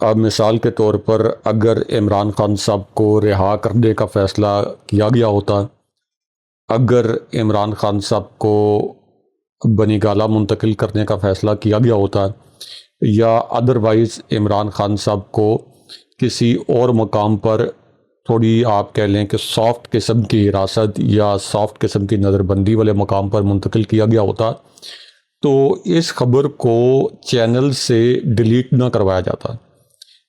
اب مثال کے طور پر اگر عمران خان صاحب کو رہا کرنے کا فیصلہ کیا گیا ہوتا، اگر عمران خان صاحب کو بنی گالہ منتقل کرنے کا فیصلہ کیا گیا ہوتا، یا ادروائز عمران خان صاحب کو کسی اور مقام پر تھوڑی آپ کہہ لیں کہ سافٹ قسم کی حراست یا سافٹ قسم کی نظر بندی والے مقام پر منتقل کیا گیا ہوتا، تو اس خبر کو چینل سے ڈیلیٹ نہ کروایا جاتا۔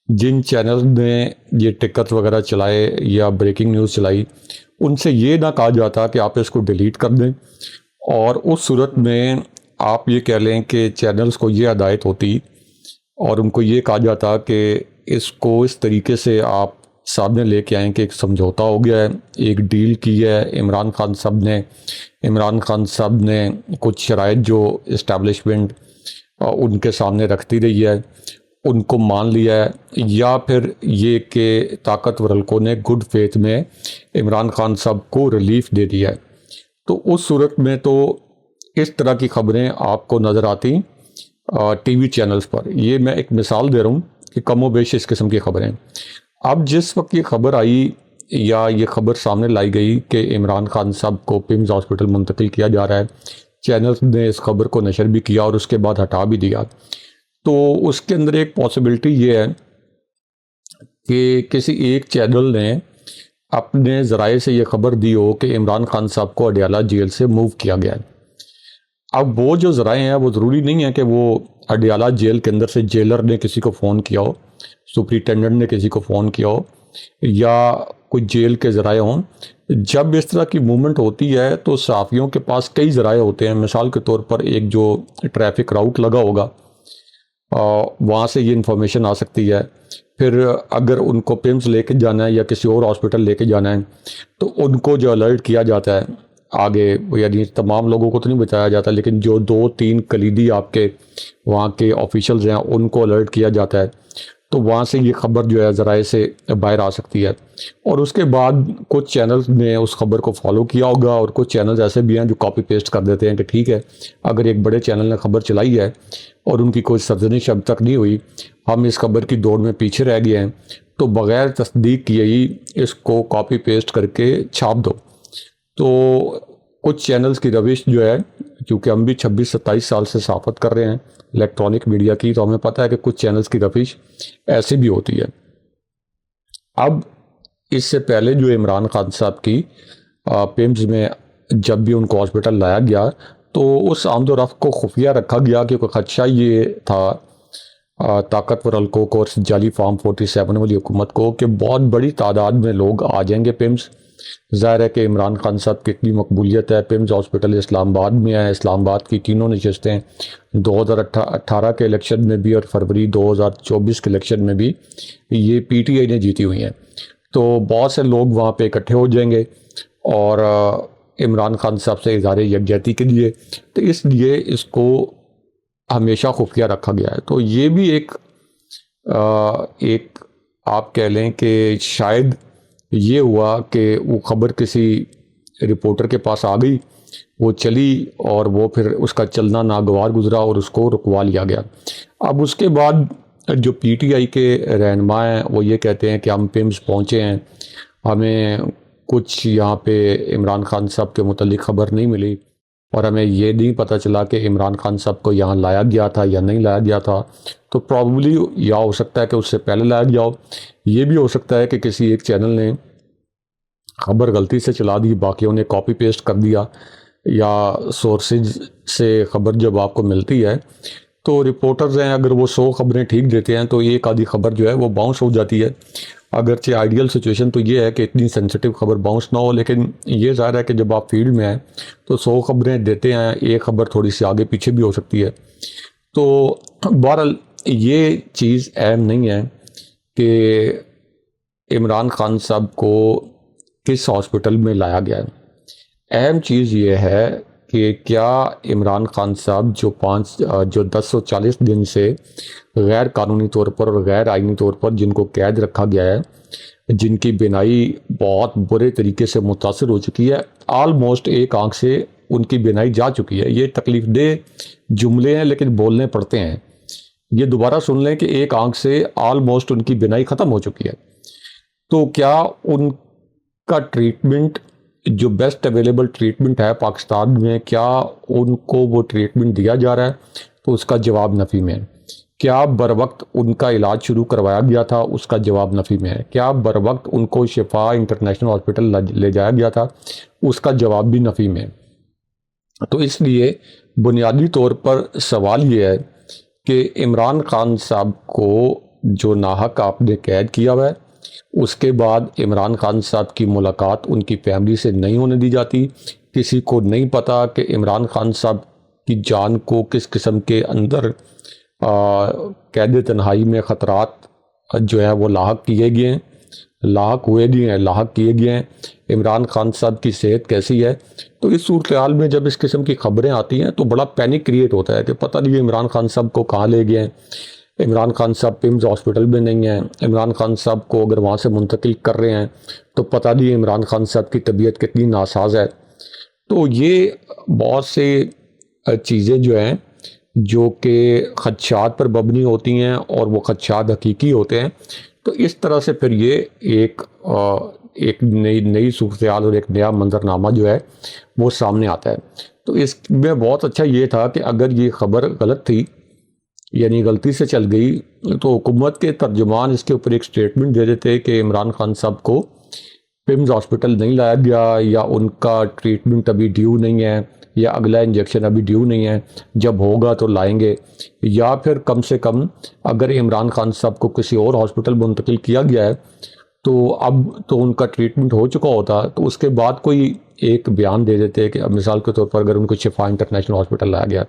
جن چینل نے یہ ٹکٹ وغیرہ چلائے یا بریکنگ نیوز چلائی، ان سے یہ نہ کہا جاتا کہ آپ اس کو ڈیلیٹ کر دیں، اور اس صورت میں آپ یہ کہہ لیں کہ چینلز کو یہ ہدایت ہوتی اور ان کو یہ کہا جاتا کہ اس کو اس طریقے سے آپ سامنے لے کے آئیں کہ ایک سمجھوتا ہو گیا ہے، ایک ڈیل کی ہے عمران خان صاحب نے کچھ شرائط جو اسٹیبلشمنٹ ان کے سامنے رکھتی رہی ہے ان کو مان لیا ہے، یا پھر یہ کہ طاقتور حلقوں نے گڈ فیتھ میں عمران خان صاحب کو ریلیف دے دیا ہے۔ تو اس صورت میں تو اس طرح کی خبریں آپ کو نظر آتی ٹی وی چینلز پر۔ یہ میں ایک مثال دے رہا ہوں کہ کم و بیش اس قسم کی خبریں۔ اب جس وقت یہ خبر آئی یا یہ خبر سامنے لائی گئی کہ عمران خان صاحب کو پمز ہاسپٹل منتقل کیا جا رہا ہے، چینلز نے اس خبر کو نشر بھی کیا اور اس کے بعد ہٹا بھی دیا، تو اس کے اندر ایک پاسبلٹی یہ ہے کہ کسی ایک چینل نے اپنے ذرائع سے یہ خبر دی ہو کہ عمران خان صاحب کو اڈیالہ جیل سے موو کیا گیا ہے۔ اب وہ جو ذرائع ہیں وہ ضروری نہیں ہے کہ وہ اڈیالہ جیل کے اندر سے جیلر نے کسی کو فون کیا ہو، سپرنٹینڈنٹ نے کسی کو فون کیا ہو، یا کوئی جیل کے ذرائع ہوں۔ جب اس طرح کی موومنٹ ہوتی ہے تو صحافیوں کے پاس کئی ذرائع ہوتے ہیں۔ مثال کے طور پر ایک جو ٹریفک راؤٹ لگا ہوگا وہاں سے یہ انفارمیشن آ سکتی ہے۔ پھر اگر ان کو پمز لے کے جانا ہے یا کسی اور ہاسپٹل لے کے جانا ہے تو ان کو جو الرٹ کیا جاتا ہے آگے، یعنی تمام لوگوں کو تو نہیں بتایا جاتا لیکن جو 2-3 کلیدی آپ کے وہاں کے آفیشلز ہیں ان کو الرٹ کیا جاتا ہے، تو وہاں سے یہ خبر جو ہے ذرائع سے باہر آ سکتی ہے۔ اور اس کے بعد کچھ چینلز نے اس خبر کو فالو کیا ہوگا، اور کچھ چینلز ایسے بھی ہیں جو کاپی پیسٹ کر دیتے ہیں کہ ٹھیک ہے اگر ایک بڑے چینل نے خبر چلائی ہے اور ان کی کوئی سرزنش اب تک نہیں ہوئی، ہم اس خبر کی دوڑ میں پیچھے رہ گئے ہیں، تو بغیر تصدیق کیے ہی اس کو کاپی پیسٹ کر کے چھاپ دو۔ تو کچھ چینلز کی روش جو ہے، کیونکہ ہم بھی 26-27 سال سے صحافت کر رہے ہیں الیکٹرانک میڈیا کی، تو ہمیں پتہ ہے کہ کچھ چینلز کی روش ایسی بھی ہوتی ہے۔ اب اس سے پہلے جو عمران خان صاحب کی پمز میں جب بھی ان کو ہاسپٹل لایا گیا تو اس آمد و رفت کو خفیہ رکھا گیا، کیونکہ خدشہ یہ تھا طاقتور حلقوں کو اور جعلی فارم 47 والی حکومت کو کہ بہت بڑی تعداد میں لوگ آ جائیں گے پمز۔ ظاہر ہے کہ عمران خان صاحب کی اتنی مقبولیت ہے، پمز ہاسپٹل اسلام آباد میں ہے، اسلام آباد کی تینوں نشستیں 2018 کے الیکشن میں بھی اور فروری 2024 کے الیکشن میں بھی یہ پی ٹی آئی نے جیتی ہوئی ہیں، تو بہت سے لوگ وہاں پہ اکٹھے ہو جائیں گے اور عمران خان صاحب سے اظہار یکجہتی کے لیے، تو اس لیے اس کو ہمیشہ خفیہ رکھا گیا ہے۔ تو یہ بھی ایک آپ کہہ لیں کہ شاید یہ ہوا کہ وہ خبر کسی رپورٹر کے پاس آ گئی، وہ چلی اور وہ پھر اس کا چلنا ناگوار گزرا اور اس کو رکوا لیا گیا۔ اب اس کے بعد جو پی ٹی آئی کے رہنما ہیں وہ یہ کہتے ہیں کہ ہم پمز پہنچے ہیں، ہمیں کچھ یہاں پہ عمران خان صاحب کے متعلق خبر نہیں ملی اور ہمیں یہ نہیں پتہ چلا کہ عمران خان صاحب کو یہاں لایا گیا تھا یا نہیں لایا گیا تھا۔ تو پرابیبلی یا ہو سکتا ہے کہ اس سے پہلے لایا گیا ہو، یہ بھی ہو سکتا ہے کہ کسی ایک چینل نے خبر غلطی سے چلا دی، باقیوں نے کاپی پیسٹ کر دیا، یا سورسز سے خبر جب آپ کو ملتی ہے تو رپورٹرز ہیں اگر وہ 100 خبریں ٹھیک دیتے ہیں تو ایک آدھی خبر جو ہے وہ باؤنس ہو جاتی ہے۔ اگرچہ آئیڈیل سچویشن تو یہ ہے کہ اتنی سینسٹیو خبر باؤنس نہ ہو، لیکن یہ ظاہر ہے کہ جب آپ فیلڈ میں ہیں تو 100 خبریں دیتے ہیں، ایک خبر تھوڑی سی آگے پیچھے بھی ہو سکتی ہے۔ تو بہرحال یہ چیز اہم نہیں ہے کہ عمران خان صاحب کو کس ہاسپٹل میں لایا گیا ہے، اہم چیز یہ ہے کہ کیا عمران خان صاحب جو 1040 دن سے غیر قانونی طور پر اور غیر آئینی طور پر جن کو قید رکھا گیا ہے، جن کی بینائی بہت برے طریقے سے متاثر ہو چکی ہے، آلموسٹ ایک آنکھ سے ان کی بینائی جا چکی ہے۔ یہ تکلیف دہ جملے ہیں لیکن بولنے پڑتے ہیں یہ دوبارہ سن لیں کہ ایک آنکھ سے آلموسٹ ان کی بینائی ختم ہو چکی ہے. تو کیا ان کا ٹریٹمنٹ جو بیسٹ اویلیبل ٹریٹمنٹ ہے پاکستان میں، کیا ان کو وہ ٹریٹمنٹ دیا جا رہا ہے؟ تو اس کا جواب نفی میں ہے. کیا بر وقت ان کا علاج شروع کروایا گیا تھا؟ اس کا جواب نفی میں ہے. کیا بر وقت ان کو شفا انٹرنیشنل ہاسپٹل لے جایا گیا تھا؟ اس کا جواب بھی نفی میں ہے. تو اس لیے بنیادی طور پر سوال یہ ہے کہ عمران خان صاحب کو جو ناحق آپ نے قید کیا ہوا ہے، اس کے بعد عمران خان صاحب کی ملاقات ان کی فیملی سے نہیں ہونے دی جاتی. کسی کو نہیں پتا کہ عمران خان صاحب کی جان کو کس قسم کے اندر قید تنہائی میں خطرات جو ہے وہ لاحق کیے گئے ہیں، لاحق کیے گئے ہیں. عمران خان صاحب کی صحت کیسی ہے؟ تو اس صورتحال میں جب اس قسم کی خبریں آتی ہیں تو بڑا پینک کریٹ ہوتا ہے کہ پتہ نہیں عمران خان صاحب کو کہاں لے گئے ہیں. عمران خان صاحب پیمز ہاسپٹل میں نہیں ہیں. عمران خان صاحب کو اگر وہاں سے منتقل کر رہے ہیں تو پتہ نہیں عمران خان صاحب کی طبیعت کتنی ناساز ہے. تو یہ بہت سے چیزیں جو ہیں جو کہ خدشات پر مبنی ہوتی ہیں اور وہ خدشات حقیقی ہوتے ہیں. تو اس طرح سے پھر یہ ایک نئی صورتحال اور ایک نیا منظرنامہ جو ہے وہ سامنے آتا ہے. تو اس میں بہت اچھا یہ تھا کہ اگر یہ خبر غلط تھی، یعنی غلطی سے چل گئی، تو حکومت کے ترجمان اس کے اوپر ایک سٹیٹمنٹ دے دیتے کہ عمران خان صاحب کو پیمز ہاسپٹل نہیں لایا گیا، یا ان کا ٹریٹمنٹ ابھی ڈیو نہیں ہے، یا اگلا انجیکشن ابھی ڈیو نہیں ہے، جب ہوگا تو لائیں گے. یا پھر کم سے کم اگر عمران خان صاحب کو کسی اور ہاسپٹل منتقل کیا گیا ہے تو اب تو ان کا ٹریٹمنٹ ہو چکا ہوتا، تو اس کے بعد کوئی ایک بیان دے دیتے کہ مثال کے طور پر اگر ان کو شفا انٹرنیشنل ہاسپٹل لایا گیا.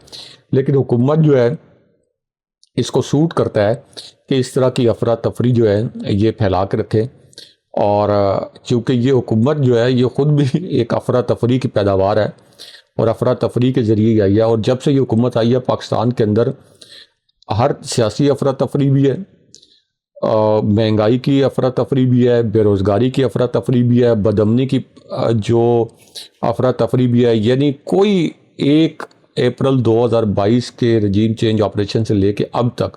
لیکن حکومت جو ہے اس کو سوٹ کرتا ہے کہ اس طرح کی افراتفری جو ہے یہ پھیلا کے رکھے. اور چونکہ یہ حکومت جو ہے یہ خود بھی ایک افراتفری کی پیداوار ہے اور افراتفری کے ذریعے آئی ہے. اور جب سے یہ حکومت آئی ہے پاکستان کے اندر ہر سیاسی افراتفری بھی ہے، مہنگائی کی افراتفری بھی ہے، بے روزگاری کی افراتفری بھی ہے، بدامنی کی جو افراتفری بھی ہے. یعنی کوئی 1 اپریل 2022 کے رجیم چینج آپریشن سے لے کے اب تک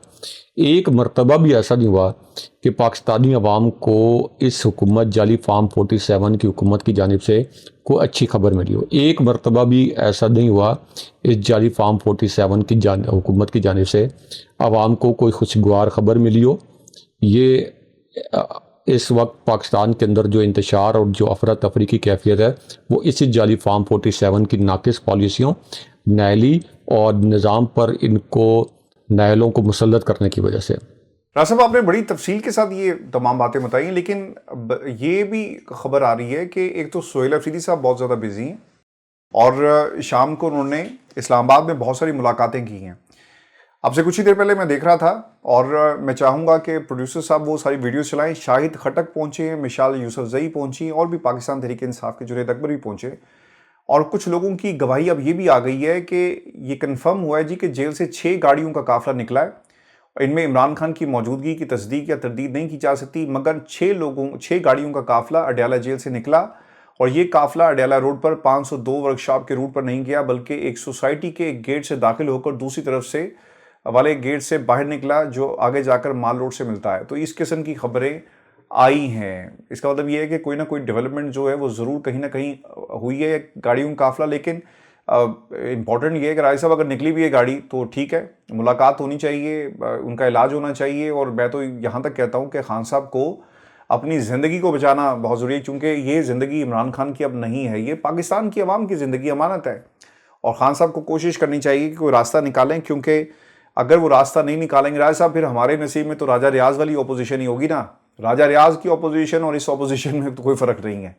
ایک مرتبہ بھی ایسا نہیں ہوا کہ پاکستانی عوام کو اس حکومت جعلی فارم 47 کی حکومت کی جانب سے کوئی اچھی خبر ملی ہو. ایک مرتبہ بھی ایسا نہیں ہوا اس جعلی فارم 47 کی حکومت کی جانب سے عوام کو کوئی خوشگوار خبر ملی ہو. یہ اس وقت پاکستان کے اندر جو انتشار اور جو افراتفری کی کیفیت ہے وہ اسی جعلی فارم 47 کی ناقص پالیسیوں، نائلی اور نظام پر ان کو نائلوں کو مسلط کرنے کی وجہ سے. راز صاحب، آپ نے بڑی تفصیل کے ساتھ یہ تمام باتیں بتائی ہیں، لیکن یہ بھی خبر آ رہی ہے کہ ایک تو سہیل افریدی صاحب بہت زیادہ بزی ہیں اور شام کو انہوں نے اسلام آباد میں بہت ساری ملاقاتیں کی ہیں. اب سے کچھ ہی دیر پہلے میں دیکھ رہا تھا اور میں چاہوں گا کہ پروڈیوسر صاحب وہ ساری ویڈیوز چلائیں. شاہد خٹک پہنچے ہیں، مشال یوسف زئی پہنچی، اور بھی پاکستان تحریک انصاف کے جنید اکبر بھی پہنچے. اور کچھ لوگوں کی گواہی اب یہ بھی آ گئی ہے کہ یہ کنفرم ہوا ہے جی کہ جیل سے 6 گاڑیوں کا قافلہ نکلا ہے. ان میں عمران خان کی موجودگی کی تصدیق یا تردید نہیں کی جا سکتی، مگر 6 گاڑیوں کا قافلہ اڈیالہ جیل سے نکلا. اور یہ قافلہ اڈیالہ روڈ پر 502 ورکشاپ کے روٹ پر نہیں گیا، بلکہ ایک سوسائٹی کے ایک گیٹ سے داخل ہو کر دوسری طرف سے والے گیٹ سے باہر نکلا جو آگے جا کر مال روڈ سے ملتا ہے. تو اس قسم کی خبریں آئی ہیں. اس کا مطلب یہ ہے کہ کوئی نہ کوئی ڈیولپمنٹ جو ہے وہ ضرور کہیں نہ کہیں ہوئی ہے گاڑیوں کا قافلہ. لیکن امپورٹنٹ یہ ہے کہ رائے صاحب اگر نکلی بھی ہے گاڑی تو ٹھیک ہے، ملاقات ہونی چاہیے، ان کا علاج ہونا چاہیے. اور میں تو یہاں تک کہتا ہوں کہ خان صاحب کو اپنی زندگی کو بچانا بہت ضروری ہے، کیونکہ یہ زندگی عمران خان کی اب نہیں ہے، یہ پاکستان کی عوام کی زندگی امانت ہے. اور خان صاحب کو کوشش کرنی چاہیے کہ کوئی راستہ نکالیں، کیونکہ اگر وہ راستہ نہیں نکالیں گے رائے صاحب پھر ہمارے نصیب میں تو راجہ ریاض والی اپوزیشن ہی ہوگی نا. راجہ ریاض کی اپوزیشن اور اس اپوزیشن میں تو کوئی فرق نہیں ہے.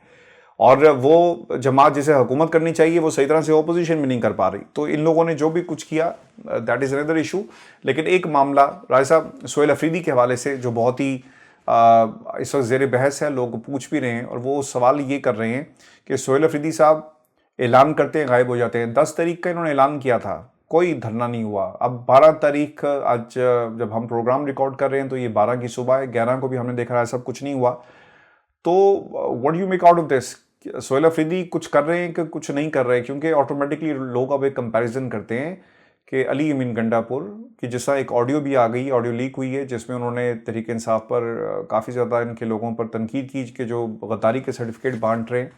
اور وہ جماعت جسے حکومت کرنی چاہیے وہ صحیح طرح سے اپوزیشن میں نہیں کر پا رہی. تو ان لوگوں نے جو بھی کچھ کیا دیٹ از اندر ایشو. لیکن ایک معاملہ رائے صاحب سہیل افریدی کے حوالے سے جو بہت ہی اس وقت زیر بحث ہے، لوگ پوچھ بھی رہے ہیں اور وہ سوال یہ کر رہے ہیں کہ سہیل افریدی صاحب اعلان کرتے ہیں غائب ہو جاتے ہیں. 10 تاریخ کا انہوں نے اعلان کیا تھا، کوئی دھرنا نہیں ہوا. اب 12 تاریخ آج جب ہم پروگرام ریکارڈ کر رہے ہیں تو یہ 12 کی صبح ہے، 11 کو بھی ہم نے دیکھا ہے سب کچھ نہیں ہوا. تو what you make out of this? Sohail Afridi کچھ کر رہے ہیں کہ کچھ نہیں کر رہے؟ کیونکہ آٹومیٹکلی لوگ اب ایک کمپیریزن کرتے ہیں کہ علی امین گنڈاپور کی جس طرح ایک آڈیو بھی آ گئی، آڈیو لیک ہوئی ہے جس میں انہوں نے تحریک انصاف پر کافی زیادہ ان کے لوگوں پر تنقید کی کہ جو غداری کے سرٹیفکیٹ بانٹ رہے ہیں،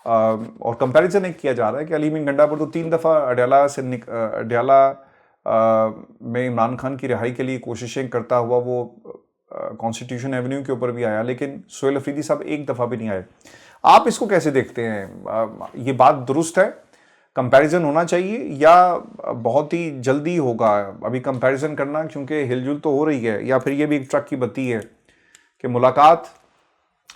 اور کمپیریزن ایک کیا جا رہا ہے کہ علی امین گنڈاپور تو 3 دفعہ اڈیالہ میں عمران خان کی رہائی کے لیے کوششیں کرتا ہوا وہ کانسٹیٹیوشن ایونیو کے اوپر بھی آیا، لیکن سہیل افریدی صاحب ایک دفعہ بھی نہیں آئے. آپ اس کو کیسے دیکھتے ہیں؟ یہ بات درست ہے، کمپیریزن ہونا چاہیے، یا بہت ہی جلدی ہوگا ابھی کمپیریزن کرنا کیونکہ ہل جل تو ہو رہی ہے، یا پھر یہ بھی ایک ٹرک کی بتی ہے کہ ملاقات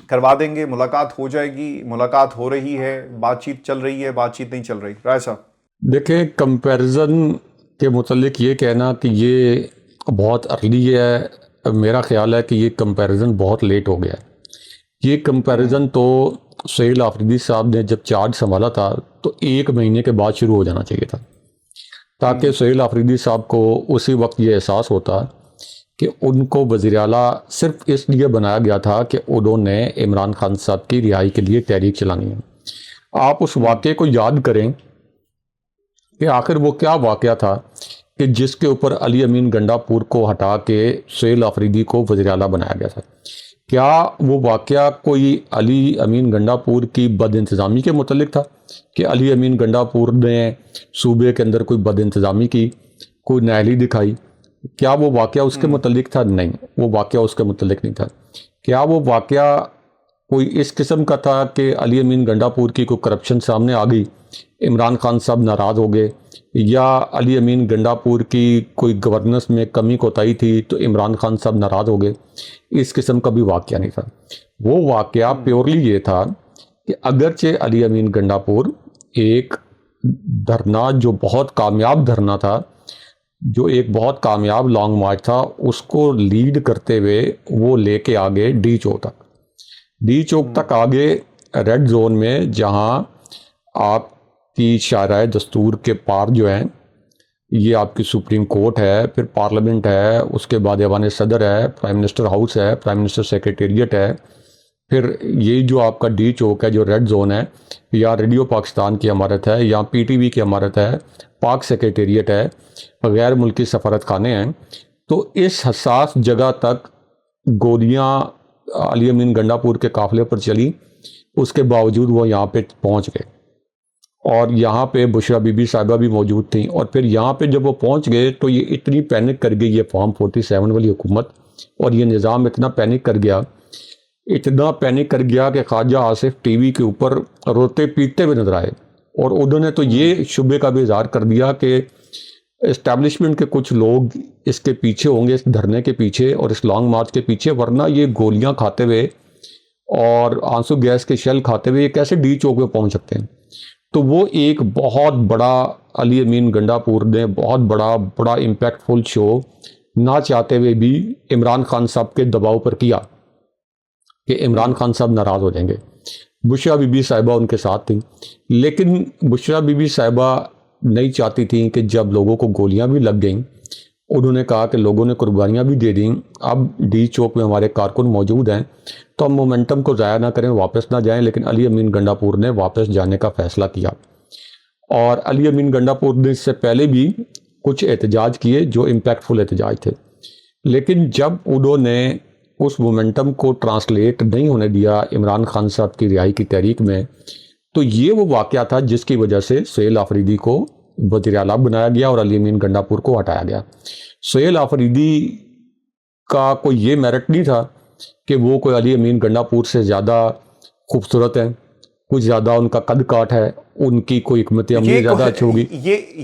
کروا دیں گے، ملاقات ہو جائے گی، ملاقات ہو رہی ہے، بات چیت چل رہی ہے، بات چیت نہیں چل رہی؟ رائے صاحب دیکھیں، کمپیریزن کے متعلق یہ کہنا کہ یہ بہت ارلی ہے، میرا خیال ہے کہ یہ کمپیریزن بہت لیٹ ہو گیا ہے. یہ کمپیریزن تو سہیل آفریدی صاحب نے جب چارج سنبھالا تھا تو 1 مہینے کے بعد شروع ہو جانا چاہیے تھا، تاکہ سہیل آفریدی صاحب کو اسی وقت یہ احساس ہوتا کہ ان کو وزیر اعلیٰ صرف اس لیے بنایا گیا تھا کہ انہوں نے عمران خان صاحب کی رہائی کے لیے تحریک چلانی ہے. آپ اس واقعے کو یاد کریں کہ آخر وہ کیا واقعہ تھا کہ جس کے اوپر علی امین گنڈاپور کو ہٹا کے سہیل آفریدی کو وزیر اعلیٰ بنایا گیا تھا. کیا وہ واقعہ کوئی علی امین گنڈاپور کی بد انتظامی کے متعلق تھا کہ علی امین گنڈاپور نے صوبے کے اندر کوئی بد انتظامی کی، کوئی نااہلی دکھائی؟ کیا وہ واقعہ اس کے متعلق تھا؟ نہیں، وہ واقعہ اس کے متعلق نہیں تھا. کیا وہ واقعہ کوئی اس قسم کا تھا کہ علی امین گنڈاپور کی کوئی کرپشن سامنے آ گئی، عمران خان صاحب ناراض ہو گئے، یا علی امین گنڈاپور کی کوئی گورننس میں کمی کوتاہی تھی تو عمران خان صاحب ناراض ہو گئے؟ اس قسم کا بھی واقعہ نہیں تھا. وہ واقعہ پیورلی یہ تھا کہ اگرچہ علی امین گنڈاپور ایک دھرنا جو بہت کامیاب دھرنا تھا، جو ایک بہت کامیاب لانگ مارچ تھا، اس کو لیڈ کرتے ہوئے وہ لے کے آگے ڈی چوک تک آگے ریڈ زون میں، جہاں آپ کی شاہراہ دستور کے پار جو ہیں، یہ آپ کی سپریم کورٹ ہے، پھر پارلیمنٹ ہے، اس کے بعد ایوان صدر ہے، پرائم منسٹر ہاؤس ہے، پرائم منسٹر سیکریٹریٹ ہے، پھر یہ جو آپ کا ڈی چوک ہے جو ریڈ زون ہے، یا ریڈیو پاکستان کی عمارت ہے، یا پی ٹی وی کی عمارت ہے، پاک سیکریٹریٹ ہے، غیر ملکی سفارت خانے ہیں. تو اس حساس جگہ تک گولیاں علی امین گنڈاپور کے قافلے پر چلی، اس کے باوجود وہ یہاں پہ پہنچ گئے، اور یہاں پہ بشرا بی بی صاحبہ بھی موجود تھیں. اور پھر یہاں پہ جب وہ پہنچ گئے تو یہ اتنی پینک کر گئی، یہ فارم 47 والی حکومت اور یہ نظام اتنا پینک کر گیا کہ خواجہ آصف ٹی وی کے اوپر روتے پیٹتے ہوئے نظر آئے، اور انہوں نے تو یہ شبے کا بھی اظہار کر دیا کہ اسٹیبلشمنٹ کے کچھ لوگ اس کے پیچھے ہوں گے، اس دھرنے کے پیچھے اور اس لانگ مارچ کے پیچھے، ورنہ یہ گولیاں کھاتے ہوئے اور آنسو گیس کے شیل کھاتے ہوئے یہ کیسے ڈی چوک پہ پہنچ سکتے ہیں. تو وہ ایک بہت بڑا علی امین گنڈاپور نے بہت بڑا امپیکٹ فل شو نہ چاہتے ہوئے بھی عمران خان صاحب کے دباؤ پر کیا کہ عمران خان صاحب ناراض ہو جائیں گے. بشرا بی بی صاحبہ ان کے ساتھ تھیں، لیکن بشرا بی بی صاحبہ نہیں چاہتی تھیں کہ جب لوگوں کو گولیاں بھی لگ گئیں، انہوں نے کہا کہ لوگوں نے قربانیاں بھی دے دیں، اب ڈی چوک میں ہمارے کارکن موجود ہیں تو ہم مومنٹم کو ضائع نہ کریں، واپس نہ جائیں. لیکن علی امین گنڈاپور نے واپس جانے کا فیصلہ کیا، اور علی امین گنڈاپور نے اس سے پہلے بھی کچھ احتجاج کیے جو امپیکٹ فل احتجاج تھے. لیکن جب انہوں نے اس مومنٹم کو ٹرانسلیٹ نہیں ہونے دیا عمران خان صاحب کی رہائی کی تحریک میں، تو یہ وہ واقعہ تھا جس کی وجہ سے سہیل آفریدی کو وزیر اعلیٰ بنایا گیا اور علی امین گنڈاپور کو ہٹایا گیا. سہیل آفریدی کا کوئی یہ میرٹ نہیں تھا کہ وہ کوئی علی امین گنڈاپور سے زیادہ خوبصورت ہیں، کچھ زیادہ ان کا قد کاٹ ہے، ان کی کوئی حکمت عملی زیادہ اچھی ہوگی.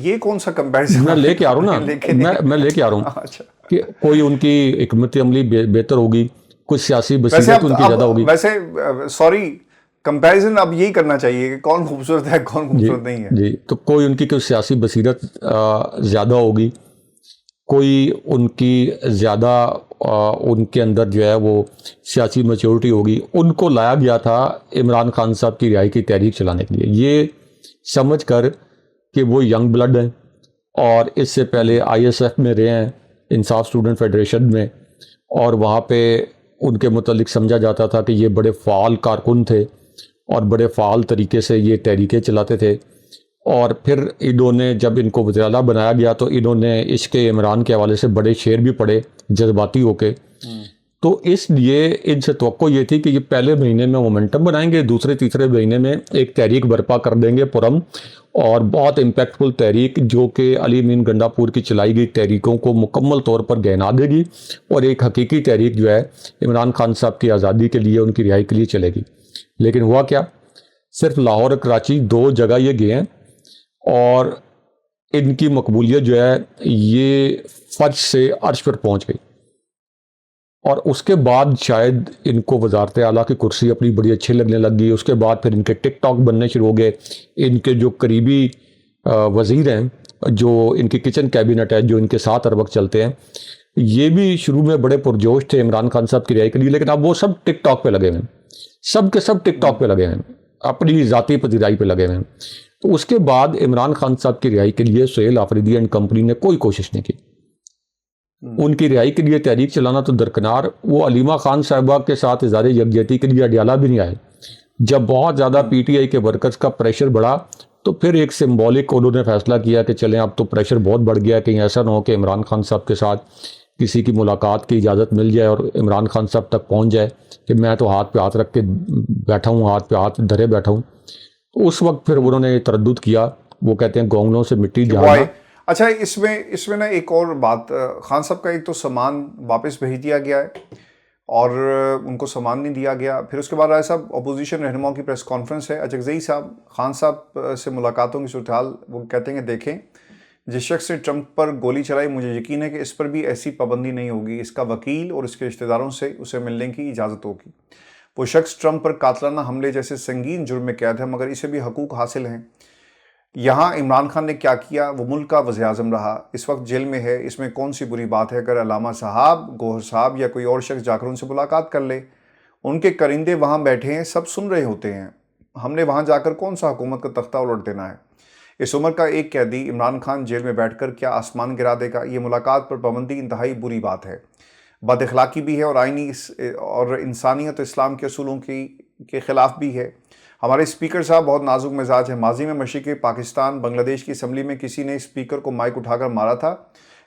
یہ کون سا کمپیریزن میں لے کے آ رہا ہوں نا، میں لے کے آ رہا ہوں کہ کوئی ان کی حکمت عملی بہتر ہوگی، کچھ سیاسی بصیرت ان کی زیادہ ہوگی. ویسے سوری، کمپیریزن اب یہی کرنا چاہیے کہ کون خوبصورت ہے کون خوبصورت نہیں ہے. جی، تو کوئی ان کی کوئی سیاسی بصیرت زیادہ ہوگی، کوئی ان کی زیادہ ان کے اندر جو ہے وہ سیاسی میچورٹی ہوگی. ان کو لایا گیا تھا عمران خان صاحب کی رہائی کی تحریک چلانے کے لیے، یہ سمجھ کر کہ وہ ینگ بلڈ ہیں اور اس سے پہلے ISF میں رہے ہیں، انصاف اسٹوڈنٹ فیڈریشن میں، اور وہاں پہ ان کے متعلق سمجھا جاتا تھا کہ یہ بڑے فعال کارکن تھے اور بڑے فعال طریقے سے یہ تحریکیں چلاتے تھے. اور پھر انہوں نے جب ان کو وزیر اعلیٰ بنایا گیا تو انہوں نے عشق عمران کے حوالے سے بڑے شعر بھی پڑھے جذباتی ہو کے. تو اس لیے ان سے توقع یہ تھی کہ یہ پہلے مہینے میں مومنٹم بنائیں گے, دوسرے تیسرے مہینے میں ایک تحریک برپا کر دیں گے پرم, اور بہت امپیکٹفل تحریک جو کہ علی امین گنڈا پور کی چلائی گئی تحریکوں کو مکمل طور پر گہنا دے گی, اور ایک حقیقی تحریک جو ہے عمران خان صاحب کی آزادی کے لیے, ان کی رہائی کے لیے چلے گی. لیکن ہوا کیا, صرف لاہور اور کراچی 2 جگہ یہ گئے ہیں, اور ان کی مقبولیت جو ہے یہ فرش سے عرش پر پہنچ گئی. اور اس کے بعد شاید ان کو وزارت اعلیٰ کی کرسی اپنی بڑی اچھی لگنے لگ گئی. اس کے بعد پھر ان کے ٹک ٹاک بننے شروع ہو گئے. ان کے جو قریبی وزیر ہیں, جو ان کی کچن کیبنٹ ہے, جو ان کے ساتھ ہر وقت چلتے ہیں, یہ بھی شروع میں بڑے پرجوش تھے عمران خان صاحب کی رہائی کے لیے, لیکن اب وہ سب ٹک ٹاک پہ لگے ہوئے ہیں, سب کے سب ٹک ٹاک پہ لگے ہوئے ہیں, اپنی ذاتی پذیرائی پہ لگے ہوئے ہیں. تو اس کے بعد عمران خان صاحب کی رہائی کے لیے سہیل آفریدی اینڈ کمپنی نے کوئی کوشش نہیں کی. ان کی رہائی کے لیے تحریک چلانا تو درکنار, وہ علیمہ خان صاحبہ کے ساتھ اظہار یکجہتی کے لیے اڈیالہ بھی نہیں آئے. جب بہت زیادہ پی ٹی آئی کے ورکرز کا پریشر بڑھا تو پھر ایک سمبولک انہوں نے فیصلہ کیا کہ چلیں اب تو پریشر بہت بڑھ گیا, کہیں ایسا نہ ہو کہ عمران خان صاحب کے ساتھ کسی کی ملاقات کی اجازت مل جائے اور عمران خان صاحب تک پہنچ جائے کہ میں تو ہاتھ پہ ہاتھ رکھ کے بیٹھا ہوں, ہاتھ پہ ہاتھ دھرے بیٹھا ہوں. تو اس وقت پھر انہوں نے تردد کیا, وہ کہتے ہیں گونگلوں سے مٹی جھاڑنا. اچھا, اس میں نا ایک اور بات, خان صاحب کا ایک تو سامان واپس بھیج دیا گیا ہے اور ان کو سامان نہیں دیا گیا. پھر اس کے بعد رائے صاحب اپوزیشن رہنماؤں کی پریس کانفرنس ہے, اچکزئی صاحب خان صاحب سے ملاقاتوں کی صورتحال, وہ کہتے ہیں کہ دیکھیں جس شخص نے ٹرمپ پر گولی چلائی مجھے یقین ہے کہ اس پر بھی ایسی پابندی نہیں ہوگی, اس کا وکیل اور اس کے رشتہ داروں سے اسے ملنے کی اجازت ہوگی. وہ شخص ٹرمپ پر قاتلانہ حملے جیسے سنگین جرم میں قید ہے مگر اسے بھی حقوق حاصل ہیں. یہاں عمران خان نے کیا کیا, وہ ملک کا وزیر اعظم رہا, اس وقت جیل میں ہے, اس میں کون سی بری بات ہے اگر علامہ صاحب, گوہر صاحب یا کوئی اور شخص جا کر ان سے ملاقات کر لے. ان کے کرندے وہاں بیٹھے ہیں, سب سن رہے ہوتے ہیں, ہم نے وہاں جا کر کون سا حکومت کا تختہ الٹ دینا ہے. اس عمر کا ایک قیدی عمران خان جیل میں بیٹھ کر کیا آسمان گرا دے گا. یہ ملاقات پر پابندی انتہائی بری بات ہے, بد اخلاقی بھی ہے اور آئینی اور انسانیت و اسلام کے اصولوں کے خلاف بھی ہے. ہمارے اسپیکر صاحب بہت نازک مزاج ہیں. ماضی میں مشرقی پاکستان بنگلہ دیش کی اسمبلی میں کسی نے اسپیکر کو مائک اٹھا کر مارا تھا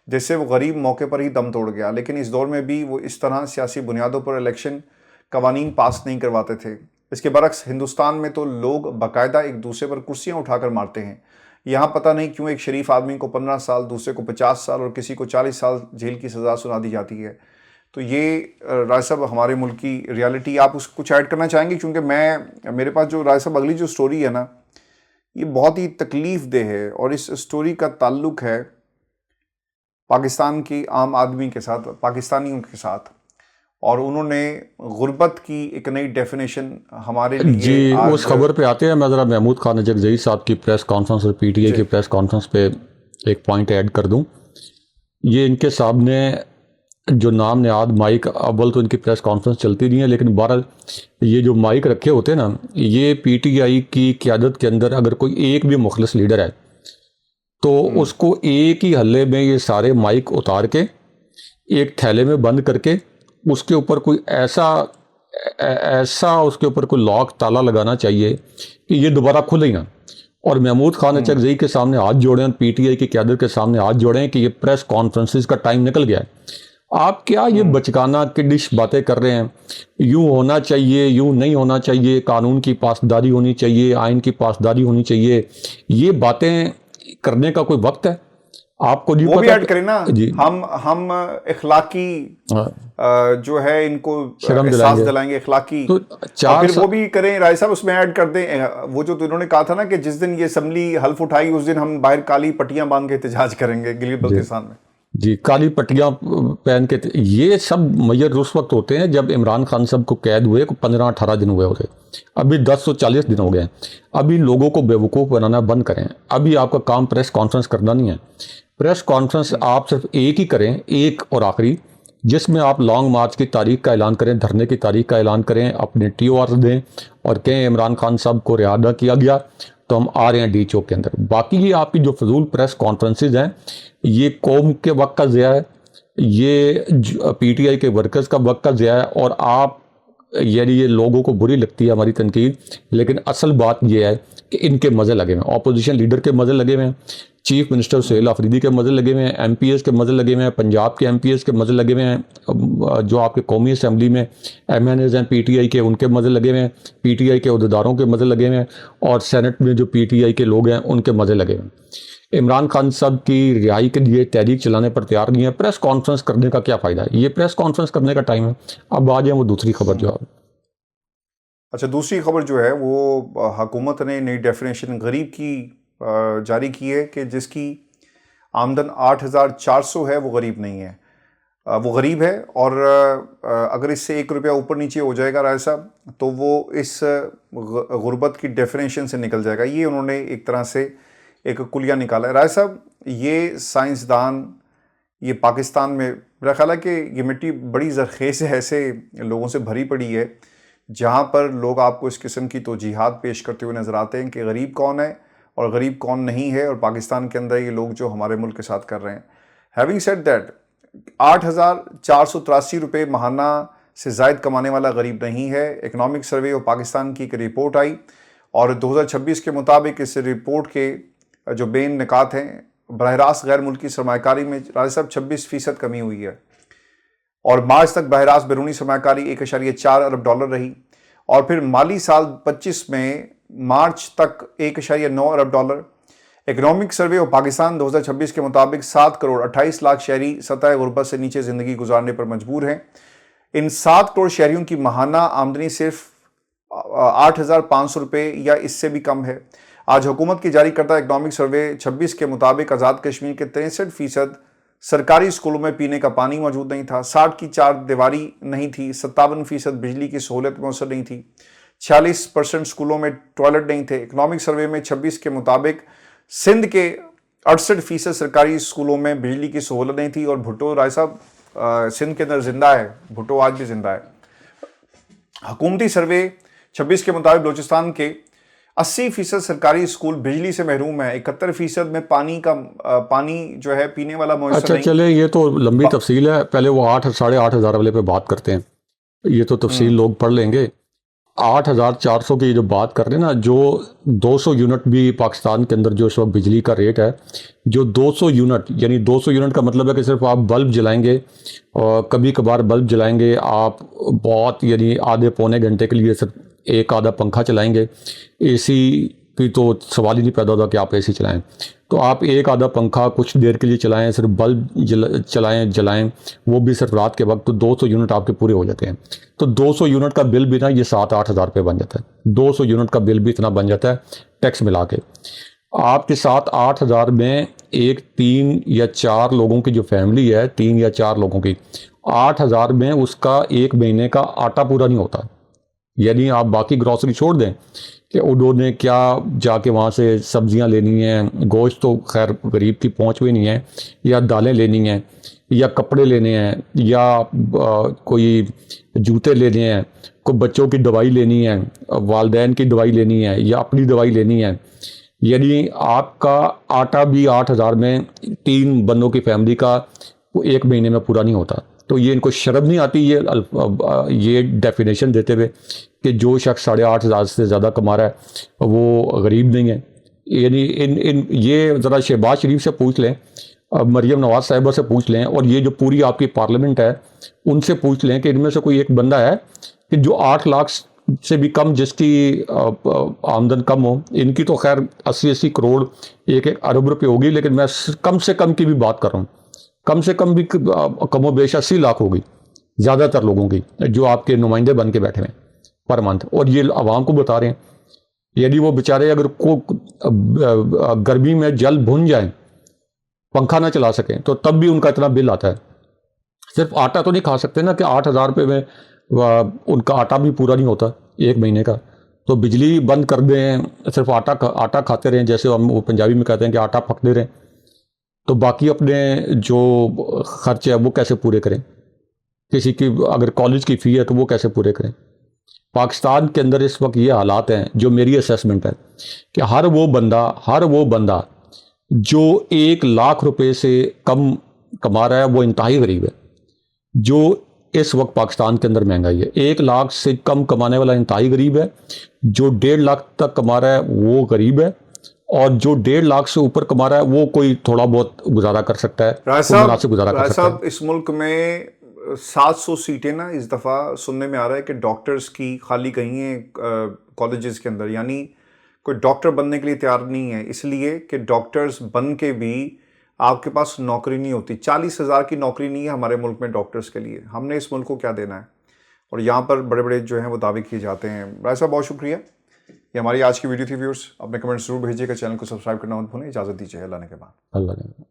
جس سے وہ غریب موقع پر ہی دم توڑ گیا, لیکن اس دور میں بھی وہ اس طرح سیاسی بنیادوں پر الیکشن قوانین پاس نہیں کرواتے تھے. اس کے برعکس ہندوستان میں تو لوگ باقاعدہ ایک دوسرے پر کرسیاں اٹھا کر مارتے ہیں. یہاں پتہ نہیں کیوں ایک شریف آدمی کو 15 سال, دوسرے کو 50 سال اور کسی کو 40 سال جیل کی سزا سنا دی جاتی ہے. تو یہ رائے صاحب ہمارے ملک کی ریالٹی, آپ اس کچھ ایڈ کرنا چاہیں گے؟ کیونکہ میرے پاس جو رائے صاحب اگلی جو سٹوری ہے نا, یہ بہت ہی تکلیف دہ ہے اور اس سٹوری کا تعلق ہے پاکستان کی عام آدمی کے ساتھ, پاکستانیوں کے ساتھ, اور انہوں نے غربت کی ایک نئی ڈیفینیشن ہمارے لیے. جی اس خبر پہ آتے ہیں. میں ذرا محمود خان اجکزئی صاحب کی پریس کانفرنس اور پی ٹی آئی کی پریس کانفرنس پہ ایک پوائنٹ ایڈ کر دوں. یہ ان کے سامنے جو نام نہاد مائک, اول تو ان کی پریس کانفرنس چلتی نہیں ہے, لیکن بہرحال یہ جو مائک رکھے ہوتے ہیں نا, یہ پی ٹی آئی کی قیادت کے اندر اگر کوئی ایک بھی مخلص لیڈر ہے تو اس کو ایک ہی حلے میں یہ سارے مائک اتار کے ایک تھیلے میں بند کر کے اس کے اوپر کوئی ایسا اس کے اوپر کوئی لاک تالا لگانا چاہیے کہ یہ دوبارہ کھلے ہی نہ. اور محمود خان اچکزئی کے سامنے ہاتھ جوڑیں اور پی ٹی آئی کی قیادت کے سامنے ہاتھ جوڑیں کہ یہ پریس کانفرنسز کا ٹائم نکل گیا ہے. آپ کیا یہ بچکانہ کڈش باتیں کر رہے ہیں؟ یوں ہونا چاہیے, یوں نہیں ہونا چاہیے, قانون کی پاسداری ہونی چاہیے, آئین کی پاسداری ہونی چاہیے. یہ باتیں کرنے کا کوئی وقت ہے آپ کو؟ وہ بھی ایڈ کریں نا. ہم اخلاقی جو ہے ان کو احساس دلائیں گے, اخلاقی, اور پھر وہ بھی کریں. رائے صاحب اس میں ایڈ کر دیں وہ جو انہوں نے کہا تھا نا کہ جس دن یہ اسمبلی حلف اٹھائی اس دن ہم باہر کالی پٹیاں باندھ کے احتجاج کریں گے گلگت بلتستان میں. جی کالی پٹیاں پہن کے. یہ سب میئر اس وقت ہوتے ہیں جب عمران خان صاحب کو قید ہوئے 15-18 دن ہوئے ہوتے. ابھی 10-40 دن ہو گئے ہیں. ابھی لوگوں کو بیوقوف بنانا بند کریں. ابھی آپ کا کام پریس کانفرنس کرنا نہیں ہے. پریس کانفرنس آپ صرف ایک ہی کریں, ایک اور آخری, جس میں آپ لانگ مارچ کی تاریخ کا اعلان کریں, دھرنے کی تاریخ کا اعلان کریں, اپنے ٹی او آر دیں اور کہیں عمران خان صاحب کو رہا نہ کیا گیا تو ہم آ رہے ہیں ڈی چوک کے اندر. باقی یہ آپ کی جو فضول پریس کانفرنسز ہیں یہ قوم کے وقت کا ضیاع ہے, یہ پی ٹی آئی کے ورکرز کا وقت کا ضیاع ہے, اور آپ یعنی یہ لوگوں کو بری لگتی ہے ہماری تنقید، لیکن اصل بات یہ ہے کہ ان کے مزے لگے ہوئے ہیں، اپوزیشن لیڈر کے مزے لگے ہوئے ہیں، چیف منسٹر سہیل آفریدی کے مزے لگے ہوئے ہیں، ایم پی ایس کے مزے لگے ہوئے ہیں، پنجاب کے ایم پی ایس کے مزے لگے ہوئے ہیں، جو آپ کے قومی اسمبلی میں ایم این ایز ہیں پی ٹی آئی کے، ان کے مزے لگے ہوئے ہیں، پی ٹی آئی کے عہدیداروں کے مزے لگے ہوئے ہیں، اور سینٹ میں جو پی ٹی آئی کے لوگ ہیں ان کے مزے لگے ہوئے ہیں۔ عمران خان صاحب کی رہائی کے لیے تحریک چلانے پر تیار نہیں ہے، پریس کانفرنس کرنے کا کیا فائدہ ہے؟ یہ پریس کانفرنس کرنے کا ٹائم ہے۔ اب آ جائیں وہ دوسری خبر جو ہے۔ اچھا، دوسری خبر جو ہے وہ حکومت نے نئی ڈیفینیشن غریب کی جاری کی ہے کہ جس کی آمدن 8,400 ہے وہ غریب نہیں ہے، وہ غریب ہے، اور اگر اس سے 1 روپیہ اوپر نیچے ہو جائے گا رائے صاحب تو وہ اس غربت کی ڈیفینیشن سے نکل جائے گا۔ یہ انہوں نے ایک طرح سے ایک کلیہ نکالا ہے۔ رائے صاحب، یہ سائنسدان، یہ پاکستان میں میرا خیال ہے کہ یہ مٹی بڑی زرخیز ہے، ایسے لوگوں سے بھری پڑی ہے جہاں پر لوگ آپ کو اس قسم کی توجیحات پیش کرتے ہوئے نظر آتے ہیں کہ غریب کون ہے اور غریب کون نہیں ہے، اور پاکستان کے اندر یہ لوگ جو ہمارے ملک کے ساتھ کر رہے ہیں۔ ہیونگ سیڈ دیٹ، 8,483 روپے ماہانہ سے زائد کمانے والا غریب نہیں ہے۔ اکنامک سروے آف پاکستان کی ایک رپورٹ آئی، اور 2026 کے مطابق اس رپورٹ کے جو مین نکات ہیں، براہ راست غیر ملکی سرمایہ کاری میں راجہ صاحب 26% کمی ہوئی ہے، اور مارچ تک براہ راست بیرونی سرمایہ کاری 1.4 ارب ڈالر رہی، اور پھر مالی سال 25 میں مارچ تک 1.9 ارب dollar. Economic survey of Pakistan 2026 کے مطابق 7 کروڑ 28 لاکھ شہری سطح غربت سے نیچے زندگی گزارنے پر مجبور ہیں۔ ان 7 کروڑ شہریوں کی ماہانہ آمدنی صرف 8,500 روپے یا اس سے بھی کم ہے۔ آج حکومت کی جاری کردہ اکنامک سروے 26 کے مطابق آزاد کشمیر کے 63% سرکاری اسکولوں میں پینے کا پانی موجود نہیں تھا، 60 کی چار دیواری نہیں تھی، 57% بجلی کی سہولت میسر نہیں تھی، 46% اسکولوں میں ٹوائلٹ نہیں تھے۔ اکنامک سروے میں 26 کے مطابق سندھ کے 68% سرکاری اسکولوں میں بجلی کی سہولت نہیں تھی، اور بھٹو رائے صاحب سندھ کے اندر زندہ ہے، بھٹو آج بھی زندہ ہے۔ حکومتی سروے 26 کے مطابق بلوچستان کے 80% سرکاری اسکول بجلی سے محروم ہیں، 71% میں پانی جو ہے پینے والا میسر اچھا نہیں۔ چلے، یہ تو لمبی تفصیل ہے، پہلے وہ 8,500 والے پہ بات کرتے ہیں، یہ تو تفصیل لوگ پڑھ لیں گے۔ 8,400 کی جو بات کر رہے ہیں نا، جو 200 یونٹ بھی پاکستان کے اندر جو اس وقت بجلی کا ریٹ ہے، جو 200 یونٹ، یعنی 200 یونٹ کا مطلب ہے کہ صرف آپ بلب جلائیں گے، اور کبھی کبھار بلب جلائیں گے آپ، بہت یعنی آدھے پونے گھنٹے کے لیے صرف ایک آدھا پنکھا چلائیں گے، اے سی کی تو سوال ہی نہیں پیدا ہوتا کہ آپ اے سی چلائیں، تو آپ ایک آدھا پنکھا کچھ دیر کے لیے چلائیں، صرف بلب جلائیں، وہ بھی صرف رات کے وقت، تو 200 یونٹ آپ کے پورے ہو جاتے ہیں۔ تو 200 یونٹ کا بل بھی نا یہ 7-8 ہزار روپے بن جاتا ہے، 200 یونٹ کا بل بھی اتنا بن جاتا ہے ٹیکس ملا کے۔ آپ کے 7-8 ہزار میں ایک 3 یا 4 لوگوں کی جو فیملی ہے، 3 یا 4 لوگوں کی، 8 ہزار میں اس کا ایک مہینے کا آٹا پورا نہیں ہوتا، یعنی آپ باقی گروسری چھوڑ دیں کہ انہوں نے کیا جا کے وہاں سے سبزیاں لینی ہیں، گوشت تو خیر غریب کی پہنچ بھی نہیں ہے، یا دالیں لینی ہیں، یا کپڑے لینے ہیں، یا کوئی جوتے لینے ہیں، کوئی بچوں کی دوائی لینی ہے، والدین کی دوائی لینی ہے، یا اپنی دوائی لینی ہے، یعنی آپ کا آٹا بھی 8 ہزار میں 3 بندوں کی فیملی کا وہ ایک مہینے میں پورا نہیں ہوتا۔ تو یہ ان کو شرم نہیں آتی یہ ڈیفینیشن دیتے ہوئے کہ جو شخص 8.5 ہزار سے زیادہ کما رہا ہے وہ غریب نہیں ہے؟ یعنی یہ ذرا شہباز شریف سے پوچھ لیں، مریم نواز صاحبہ سے پوچھ لیں، اور یہ جو پوری آپ کی پارلیمنٹ ہے ان سے پوچھ لیں کہ ان میں سے کوئی ایک بندہ ہے کہ جو 8 لاکھ سے بھی کم جس کی آمدن کم ہو، ان کی تو خیر 80 کروڑ 1 ارب روپے ہوگی، لیکن میں کم سے کم کی بھی بات کر رہا ہوں، کم سے کم بھی کم و بیش 80 لاکھ ہوگی زیادہ تر لوگوں کی جو آپ کے نمائندے بن کے بیٹھے ہیں پر منتھ، اور یہ عوام کو بتا رہے ہیں۔ یعنی وہ بیچارے اگر گرمی میں جل بھن جائیں، پنکھا نہ چلا سکیں، تو تب بھی ان کا اتنا بل آتا ہے۔ صرف آٹا تو نہیں کھا سکتے نا کہ 8 ہزار روپے میں ان کا آٹا بھی پورا نہیں ہوتا ایک مہینے کا، تو بجلی بند کر دیں، صرف آٹا کھاتے رہیں، جیسے ہم پنجابی میں کہتے ہیں کہ آٹا پھکتے رہیں، تو باقی اپنے جو خرچ ہے وہ کیسے پورے کریں؟ کسی کی اگر کالج کی فی ہے تو وہ کیسے پورے کریں؟ پاکستان کے اندر اس وقت یہ حالات ہیں، جو میری اسیسمنٹ ہے کہ ہر وہ بندہ جو 1 لاکھ روپے سے کم کما رہا ہے وہ انتہائی غریب ہے، جو اس وقت پاکستان کے اندر مہنگائی ہے. 1 لاکھ سے کم کمانے والا انتہائی غریب ہے, جو 1.5 لاکھ تک کما رہا ہے وہ غریب ہے, اور جو 1.5 لاکھ سے اوپر کما رہا ہے وہ کوئی تھوڑا بہت گزارا کر سکتا ہے, مناسب گزارا کر سکتا ہے. اس ملک میں 700 سیٹیں نا اس دفعہ سننے میں آ رہا ہے کہ ڈاکٹرز کی خالی گئی ہیں کالجز کے اندر, یعنی کوئی ڈاکٹر بننے کے لیے تیار نہیں ہے, اس لیے کہ ڈاکٹرز بن کے بھی آپ کے پاس نوکری نہیں ہوتی. 40,000 کی نوکری نہیں ہے ہمارے ملک میں ڈاکٹرز کے لیے. ہم نے اس ملک کو کیا دینا ہے؟ اور یہاں پر بڑے بڑے جو ہیں وہ دعوے کیے جاتے ہیں. رائے صاحب بہت شکریہ. یہ ہماری آج کی ویڈیو تھی ویورز. اپنے کمنٹس ضرور بھیجیے گا, چینل کو سبسکرائب کرنا مت بھولیں. اجازت دیجیے اللہ نے کے بعد. اللہ نے